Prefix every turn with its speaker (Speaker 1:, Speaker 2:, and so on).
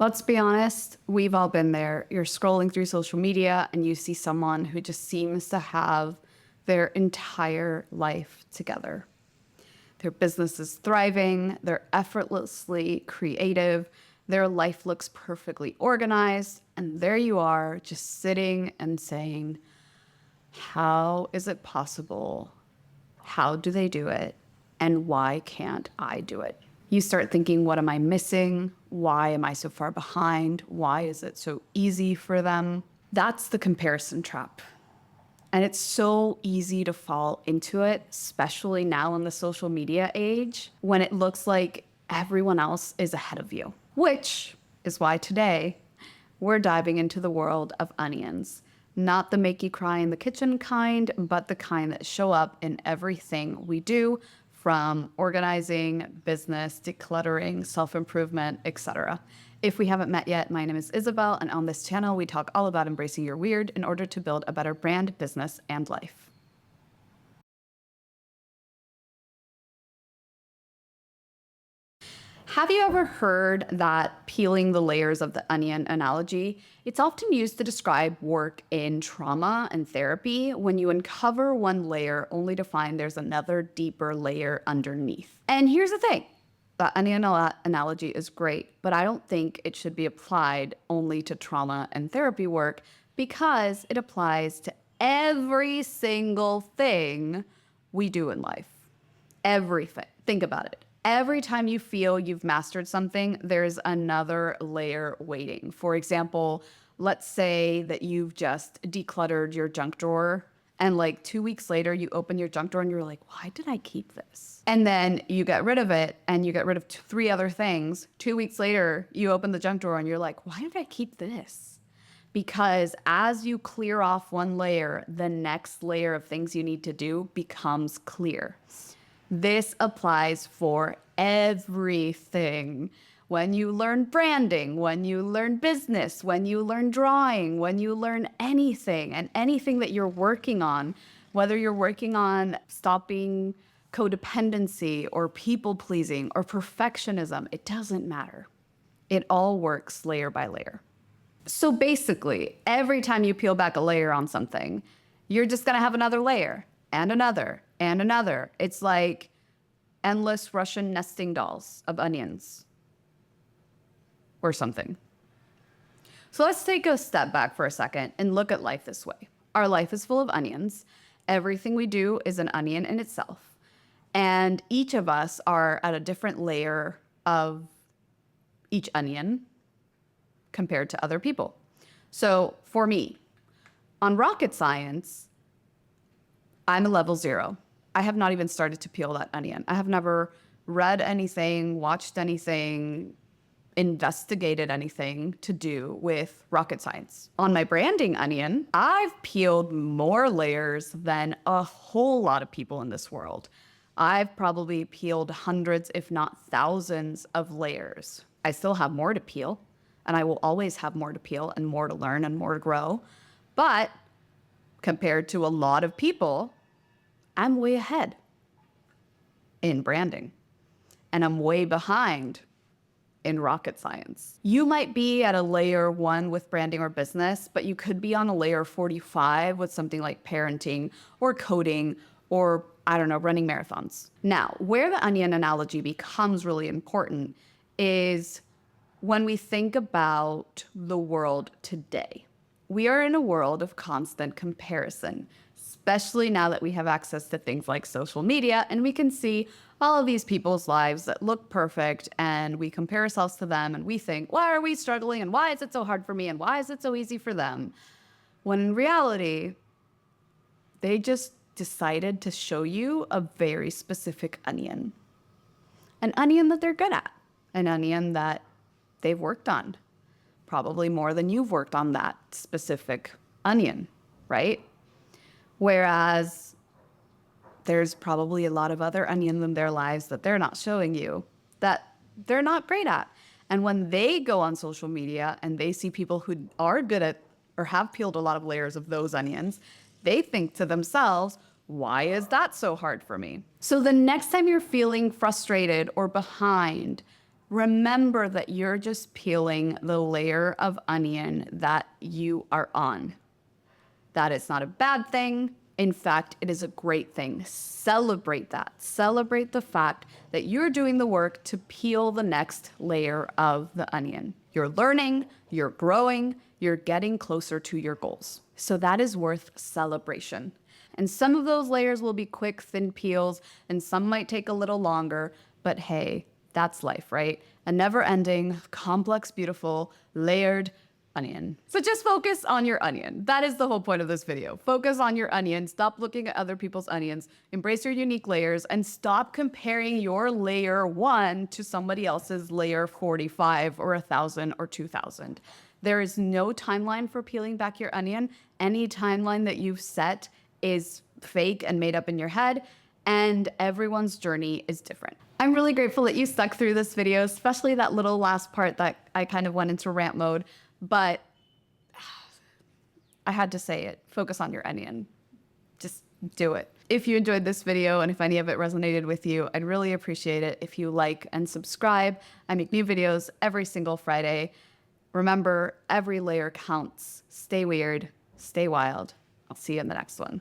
Speaker 1: Let's be honest, we've all been there. You're scrolling through social media and you see someone who just seems to have their entire life together. Their business is thriving, they're effortlessly creative, their life looks perfectly organized, and there you are just sitting and saying, how is it possible? How do they do it? And why can't I do it? You start thinking, what am I missing? Why am I so far behind? Why is it so easy for them? That's the comparison trap. And it's so easy to fall into it, especially now in the social media age, when it looks like everyone else is ahead of you. Which is why today we're diving into the world of onions. Not the make you cry in the kitchen kind, but the kind that show up in everything we do, from organizing, business, decluttering, self-improvement, etc. If we haven't met yet, my name is Isabel, and on this channel, we talk all about embracing your weird in order to build a better brand, business, and life. Have you ever heard that peeling the layers of the onion analogy? It's often used to describe work in trauma and therapy when you uncover one layer only to find there's another deeper layer underneath. And here's the thing. The onion analogy is great, but I don't think it should be applied only to trauma and therapy work because it applies to every single thing we do in life. Everything. Think about it. Every time you feel you've mastered something, there's another layer waiting. For example, let's say that you've just decluttered your junk drawer and like 2 weeks later you open your junk drawer and you're like, why did I keep this? And then you get rid of it and you get rid of 3 other things. 2 weeks later, you open the junk drawer and you're like, why did I keep this? Because as you clear off one layer, the next layer of things you need to do becomes clear. This applies for everything. When you learn branding, when you learn business, when you learn drawing, when you learn anything and anything that you're working on, whether you're working on stopping codependency or people pleasing or perfectionism, it doesn't matter. It all works layer by layer. So basically, every time you peel back a layer on something, you're just gonna have another layer and another and another. It's like endless Russian nesting dolls of onions or something. So let's take a step back for a second and look at life this way. Our life is full of onions. Everything we do is an onion in itself. And each of us are at a different layer of each onion compared to other people. So for me, on rocket science, I'm a level 0. I have not even started to peel that onion. I have never read anything, watched anything, investigated anything to do with rocket science. On my branding onion, I've peeled more layers than a whole lot of people in this world. I've probably peeled hundreds, if not thousands of layers. I still have more to peel, and I will always have more to peel and more to learn and more to grow. But compared to a lot of people, I'm way ahead in branding, and I'm way behind in rocket science. You might be at a layer 1 with branding or business, but you could be on a layer 45 with something like parenting or coding or, I don't know, running marathons. Now, where the onion analogy becomes really important is when we think about the world today. We are in a world of constant comparison, especially now that we have access to things like social media and we can see all of these people's lives that look perfect and we compare ourselves to them and we think, why are we struggling and why is it so hard for me and why is it so easy for them? When in reality, they just decided to show you a very specific onion. An onion that they're good at, an onion that they've worked on, probably more than you've worked on that specific onion, right? Whereas there's probably a lot of other onions in their lives that they're not showing you, that they're not great at. And when they go on social media and they see people who are good at or have peeled a lot of layers of those onions, they think to themselves, why is that so hard for me? So the next time you're feeling frustrated or behind, remember that you're just peeling the layer of onion that you are on. That is not a bad thing. In fact, it is a great thing. Celebrate that. Celebrate the fact that you're doing the work to peel the next layer of the onion. You're learning, you're growing, you're getting closer to your goals. So that is worth celebration. And some of those layers will be quick, thin peels, and some might take a little longer, but hey, that's life, right? A never-ending, complex, beautiful, layered onion. So just focus on your onion. That is the whole point of this video. Focus on your onion. Stop looking at other people's onions. Embrace your unique layers and stop comparing your layer 1 to somebody else's layer 45 or 1,000 or 2,000. There is no timeline for peeling back your onion. Any timeline that you've set is fake and made up in your head, and everyone's journey is different. I'm really grateful that you stuck through this video, especially that little last part that I kind of went into rant mode. But I had to say it. Focus on your onion. Just do it. If you enjoyed this video and if any of it resonated with you, I'd really appreciate it if you like and subscribe. I make new videos every single Friday. Remember, every layer counts. Stay weird. Stay wild. I'll see you in the next one.